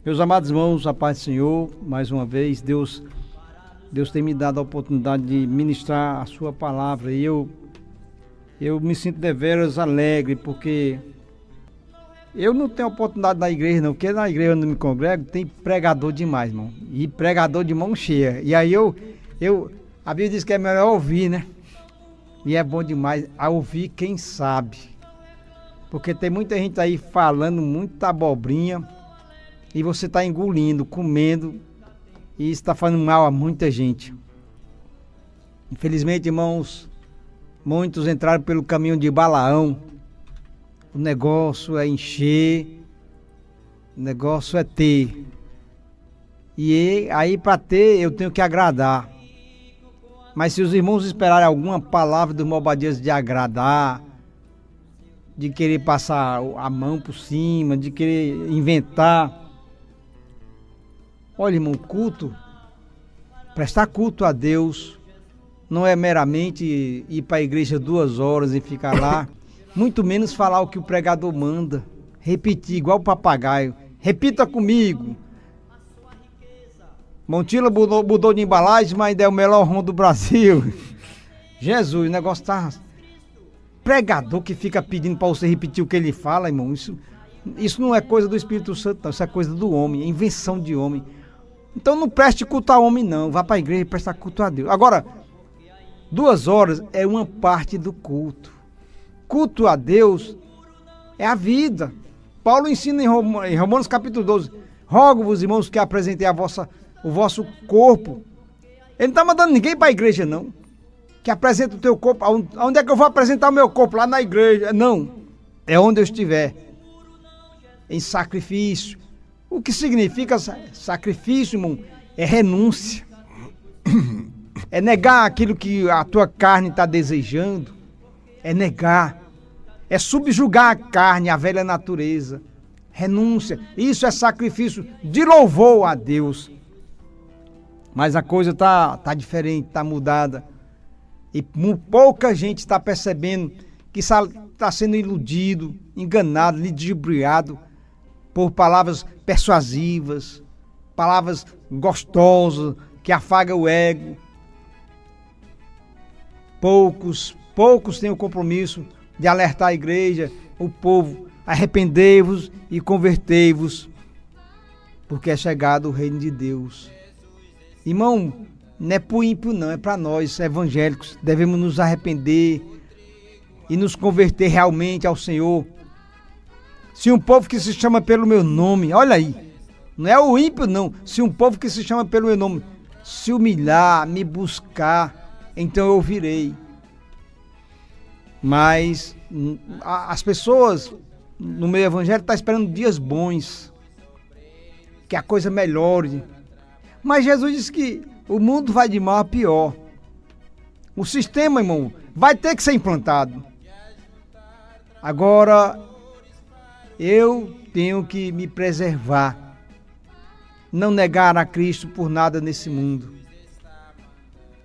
Meus amados irmãos, a paz do Senhor, mais uma vez, Deus tem me dado a oportunidade de ministrar a sua palavra e eu me sinto deveras alegre, porque eu não tenho oportunidade na igreja não, porque na igreja onde eu me congrego tem pregador demais, irmão, e pregador de mão cheia, e aí a Bíblia diz que é melhor ouvir, né? E é bom demais a ouvir quem sabe, porque tem muita gente aí falando muita abobrinha, e você está engolindo, comendo, e isso está fazendo mal a muita gente. Infelizmente, irmãos, muitos entraram pelo caminho de Balaão. O negócio é encher, o negócio é ter. E aí, para ter, eu tenho que agradar. Mas se os irmãos esperarem alguma palavra dos Malvadinhas de agradar, de querer passar a mão por cima, de querer inventar... Olha, irmão, prestar culto a Deus não é meramente ir para a igreja 2 horas e ficar lá, muito menos falar o que o pregador manda, repetir igual o papagaio. Repita comigo. Montila mudou de embalagem, mas ainda é o melhor rom do Brasil. Jesus, o negócio tá... Pregador que fica pedindo para você repetir o que ele fala, irmão, isso não é coisa do Espírito Santo, não. Isso é coisa do homem, é invenção de homem. Então não preste culto a homem, não. Vá para a igreja e preste culto a Deus. Agora, 2 horas é uma parte do culto. Culto a Deus é a vida. Paulo ensina em Romanos capítulo 12. Rogo-vos, irmãos, que apresentei o vosso corpo. Ele não está mandando ninguém para a igreja, não. Que apresente o teu corpo. Onde é que eu vou apresentar o meu corpo? Lá na igreja. Não. É onde eu estiver. Em sacrifício. O que significa sacrifício, irmão? É renúncia. É negar aquilo que a tua carne está desejando. É negar. É subjugar a carne, a velha natureza. Renúncia. Isso é sacrifício de louvor a Deus. Mas a coisa está diferente, está mudada. E pouca gente está percebendo que está sendo iludido, enganado, ludibriado por palavras persuasivas, palavras gostosas, que afagam o ego. Poucos têm o compromisso de alertar a igreja, o povo, arrependei-vos e convertei-vos, porque é chegado o reino de Deus. Irmão, não é para o ímpio não, é para nós, evangélicos, devemos nos arrepender e nos converter realmente ao Senhor. Se um povo que se chama pelo meu nome, olha aí, não é o ímpio não, se um povo que se chama pelo meu nome se humilhar, me buscar, então eu ouvirei. Mas as pessoas no meio evangélico estão esperando dias bons, que a coisa melhore. Mas Jesus disse que o mundo vai de mal a pior. O sistema, irmão, vai ter que ser implantado. Agora, eu tenho que me preservar, não negar a Cristo por nada nesse mundo.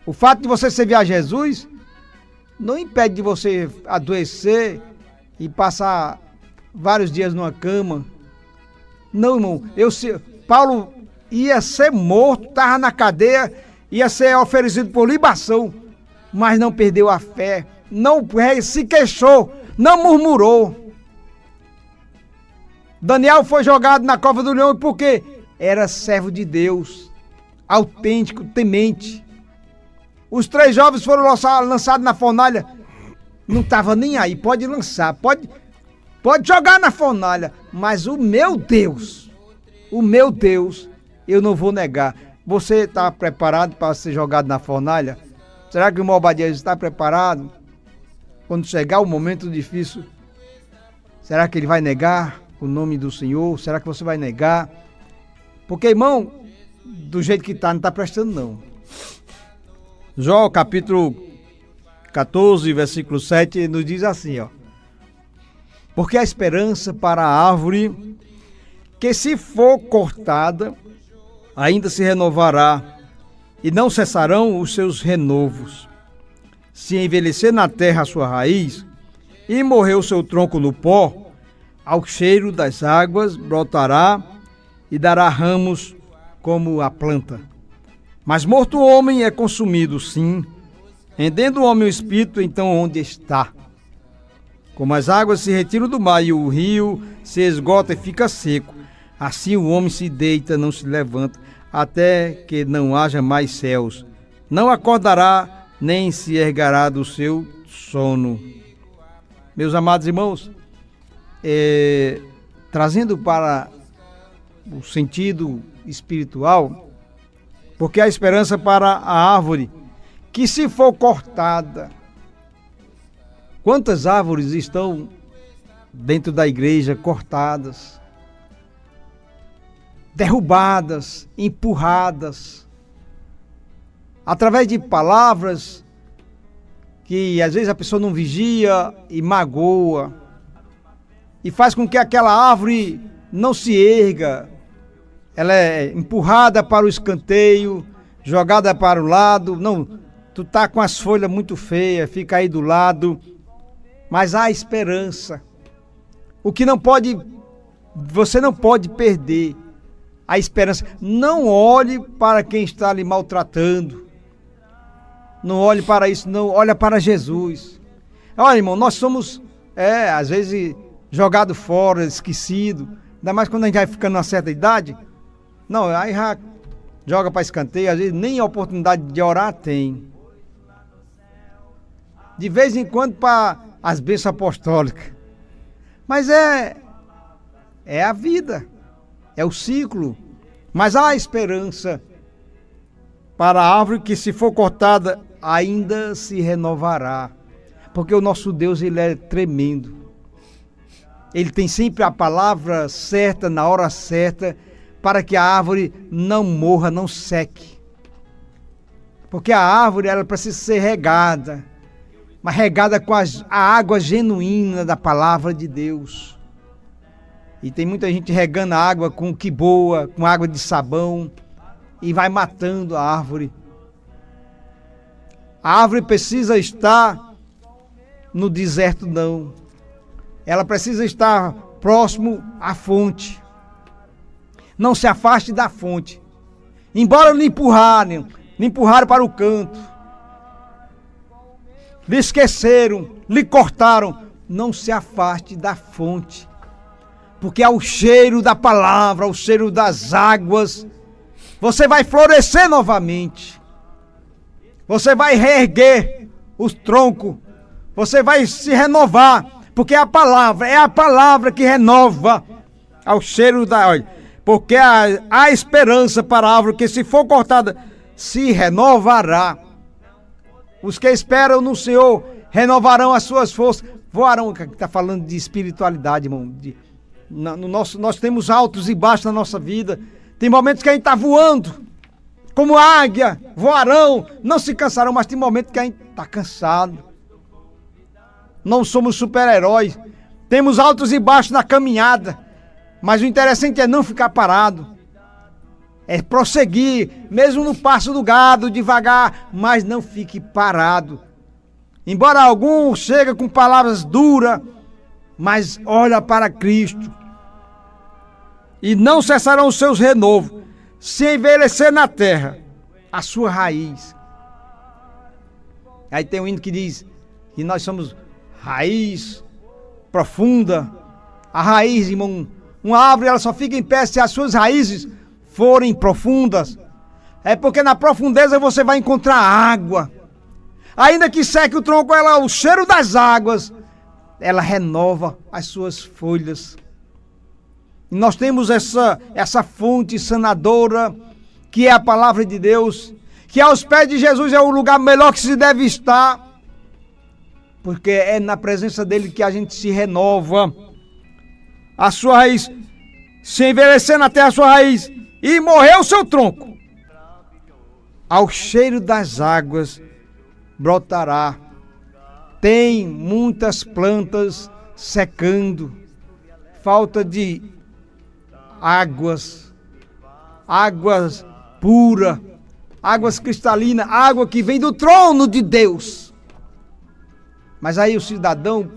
O fato de você servir a Jesus não impede de você adoecer e passar vários dias numa cama. Não, irmão, Paulo ia ser morto, estava na cadeia, ia ser oferecido por libação, mas não perdeu a fé, não se queixou, não murmurou. Daniel foi jogado na cova do leão porque era servo de Deus, autêntico, temente. Os 3 jovens foram lançados na fornalha, não estava nem aí, pode lançar, pode jogar na fornalha, mas o meu Deus, eu não vou negar. Você está preparado para ser jogado na fornalha? Será que o Malvadinhas está preparado? Quando chegar o momento difícil, será que ele vai negar o nome do Senhor? Será que você vai negar? Porque, irmão, do jeito que está, não está prestando não. Jó, capítulo 14, versículo 7, nos diz assim, ó. Porque a esperança para a árvore, que se for cortada, ainda se renovará, e não cessarão os seus renovos. Se envelhecer na terra a sua raiz, e morrer o seu tronco no pó, ao cheiro das águas brotará, e dará ramos como a planta. Mas morto o homem é consumido, sim. Rendendo o homem o espírito, então onde está? Como as águas se retiram do mar e o rio se esgota e fica seco, assim o homem se deita, não se levanta, até que não haja mais céus. Não acordará, nem se ergará do seu sono. Meus amados irmãos, trazendo para o sentido espiritual, porque a esperança para a árvore que se for cortada. Quantas árvores estão dentro da igreja cortadas, derrubadas, empurradas, através de palavras que às vezes a pessoa não vigia e magoa, e faz com que aquela árvore não se erga. Ela é empurrada para o escanteio, jogada para o lado. Não, tu tá com as folhas muito feias, fica aí do lado. Mas há esperança. O que não pode, você não pode perder a esperança. Não olhe para quem está lhe maltratando. Não olhe para isso, não. Olha para Jesus. Olha, irmão, nós somos, às vezes, jogado fora, esquecido. Ainda mais quando a gente vai ficando numa certa idade. Não, aí já joga para escanteio, às vezes nem a oportunidade de orar tem. De vez em quando para as bênçãos apostólicas. Mas é a vida, é o ciclo. Mas há esperança para a árvore que, se for cortada, ainda se renovará. Porque o nosso Deus, ele é tremendo. Ele tem sempre a palavra certa, na hora certa, para que a árvore não morra, não seque. Porque a árvore, ela precisa ser regada, mas regada com a água genuína da palavra de Deus. E tem muita gente regando a água com que boa, com água de sabão, e vai matando a árvore. A árvore precisa estar no deserto, não. Ela precisa estar próximo à fonte. Não se afaste da fonte. Embora lhe empurraram para o canto, lhe esqueceram, lhe cortaram, não se afaste da fonte. Porque ao cheiro da palavra, ao cheiro das águas, você vai florescer novamente. Você vai reerguer os troncos. Você vai se renovar. Porque é a palavra que renova ao cheiro da... Olha, porque há esperança para a árvore que, se for cortada, se renovará. Os que esperam no Senhor renovarão as suas forças. Voarão, que está falando de espiritualidade, irmão. Nós temos altos e baixos na nossa vida. Tem momentos que a gente está voando, como águia, voarão, não se cansarão, mas tem momentos que a gente está cansado. Não somos super-heróis. Temos altos e baixos na caminhada. Mas o interessante é não ficar parado. É prosseguir, mesmo no passo do gado, devagar, mas não fique parado. Embora algum chegue com palavras duras, mas olha para Cristo. E não cessarão os seus renovos, se envelhecer na terra a sua raiz. Aí tem um hino que diz que nós somos raiz profunda. A raiz, irmão, uma árvore, ela só fica em pé se as suas raízes forem profundas. É porque na profundeza você vai encontrar água. Ainda que seque o tronco, o cheiro das águas, ela renova as suas folhas. E nós temos essa fonte sanadora, que é a palavra de Deus, que aos pés de Jesus é o lugar melhor que se deve estar, porque é na presença dele que a gente se renova. A sua raiz, se envelhecer na terra a sua raiz, e morrer o seu tronco, ao cheiro das águas brotará. Tem muitas plantas secando, falta de águas puras, águas cristalinas, água que vem do trono de Deus. Mas aí o cidadão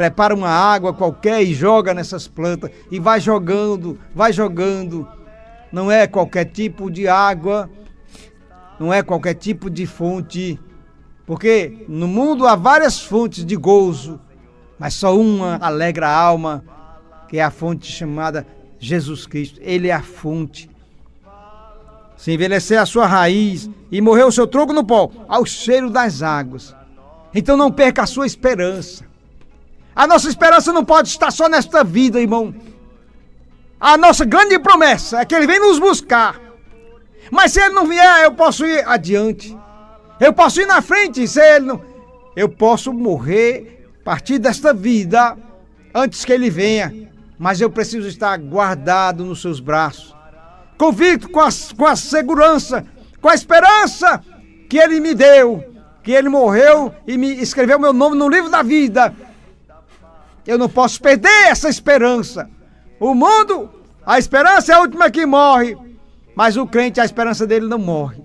prepara uma água qualquer e joga nessas plantas, e vai jogando, vai jogando. Não é qualquer tipo de água, não é qualquer tipo de fonte, porque no mundo há várias fontes de gozo, mas só uma alegra a alma, que é a fonte chamada Jesus Cristo. Ele é a fonte. Se envelhecer a sua raiz e morrer o seu tronco no pó, ao cheiro das águas. Então não perca a sua esperança. A nossa esperança não pode estar só nesta vida, irmão. A nossa grande promessa é que Ele vem nos buscar. Mas se Ele não vier, eu posso ir adiante. Eu posso ir na frente, se Ele não... Eu posso morrer, partir desta vida, antes que Ele venha. Mas eu preciso estar guardado nos seus braços. Convicto com a segurança, com a esperança que Ele me deu. Que Ele morreu e me escreveu meu nome no livro da vida. Eu não posso perder essa esperança. O mundo, a esperança é a última que morre. Mas o crente, a esperança dele não morre.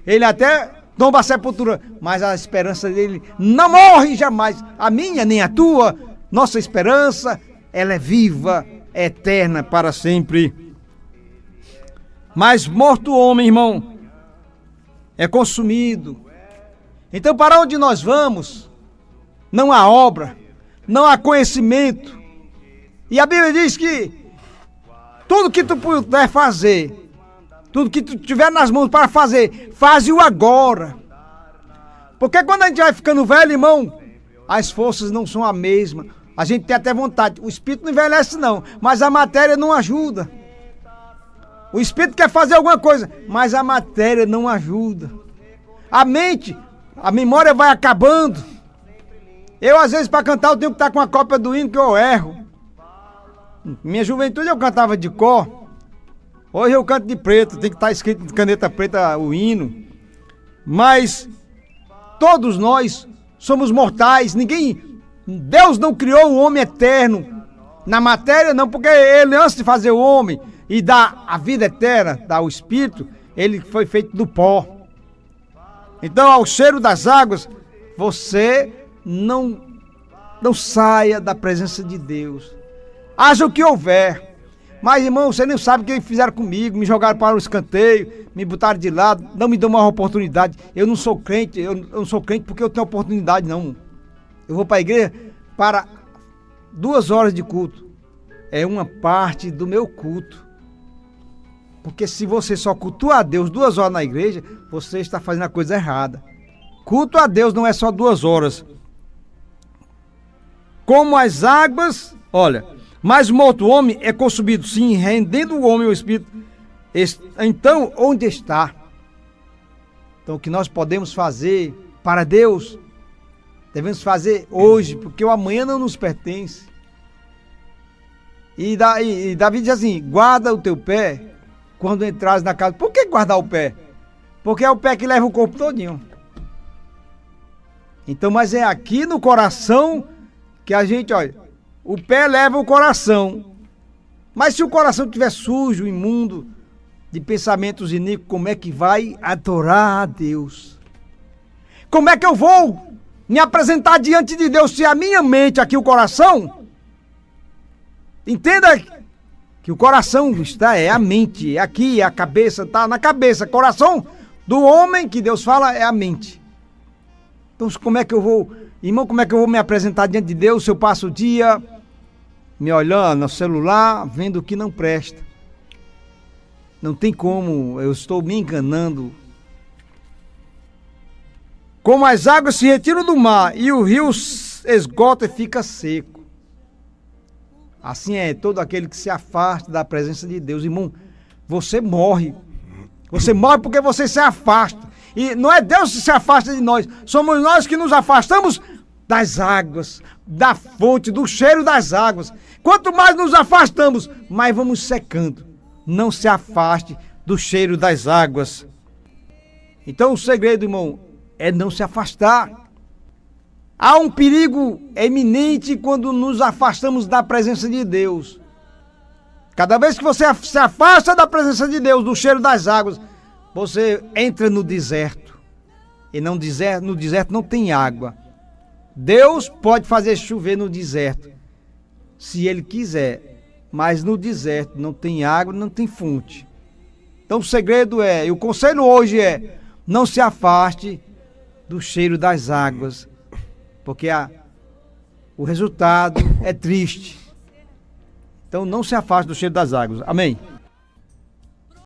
Ele até tomba a sepultura, mas a esperança dele não morre jamais. A minha, nem a tua. Nossa esperança, ela é viva, é eterna para sempre. Mas morto o homem, irmão, é consumido. Então, para onde nós vamos, não há obra, não há conhecimento. E a Bíblia diz que tudo que tu puder fazer, tudo que tu tiver nas mãos para fazer, faze-o agora. Porque quando a gente vai ficando velho, irmão, as forças não são a mesma. A gente tem até vontade. O espírito não envelhece não, mas a matéria não ajuda. O espírito quer fazer alguma coisa, mas a matéria não ajuda. A mente, a memória vai acabando. Eu, às vezes, para cantar, eu tenho que estar com a cópia do hino que eu erro. Minha juventude eu cantava de cor. Hoje eu canto de preto, tem que estar escrito de caneta preta o hino. Mas todos nós somos mortais. Deus não criou o homem eterno. Na matéria não, porque Ele, antes de fazer o homem e dar a vida eterna, dar o espírito, Ele foi feito do pó. Então, ao cheiro das águas, você não saia da presença de Deus. Haja o que houver. Mas, irmão, você nem sabe o que fizeram comigo. Me jogaram para o escanteio, me botaram de lado, não me dão uma oportunidade. Eu não sou crente, eu não sou crente porque eu tenho oportunidade, não. Eu vou para a igreja para 2 horas de culto. É uma parte do meu culto. Porque se você só cultua a Deus 2 horas na igreja, você está fazendo a coisa errada. Culto a Deus não é só 2 horas. Como as águas, olha, mas morto o homem é consumido, sim, rendendo o homem o espírito. Então, onde está? Então, o que nós podemos fazer para Deus, devemos fazer hoje, porque o amanhã não nos pertence. E Davi diz assim: guarda o teu pé quando entrares na casa. Por que guardar o pé? Porque é o pé que leva o corpo todinho. Então, mas é aqui no coração que a gente, olha, o pé leva o coração. Mas se o coração estiver sujo, imundo, de pensamentos iníquos, como é que vai adorar a Deus? Como é que eu vou me apresentar diante de Deus se a minha mente, aqui o coração, entenda que o coração é a mente, é aqui, é a cabeça, está na cabeça. Coração do homem que Deus fala é a mente. Então como é que eu vou, irmão, como é que eu vou me apresentar diante de Deus se eu passo o dia me olhando no celular, vendo o que não presta? Não tem como, eu estou me enganando. Como as águas se retiram do mar e o rio esgota e fica seco, assim é todo aquele que se afasta da presença de Deus. Irmão, você morre. Você morre porque você se afasta. E não é Deus que se afasta de nós. Somos nós que nos afastamos das águas, da fonte, do cheiro das águas. Quanto mais nos afastamos, mais vamos secando. Não se afaste do cheiro das águas. Então o segredo, irmão, é não se afastar. Há um perigo eminente quando nos afastamos da presença de Deus. Cada vez que você se afasta da presença de Deus, do cheiro das águas, você entra no deserto. E no deserto não tem água. Deus pode fazer chover no deserto, se Ele quiser, mas no deserto não tem água, não tem fonte. Então o segredo e o conselho hoje não se afaste do cheiro das águas, porque o resultado é triste. Então não se afaste do cheiro das águas. Amém?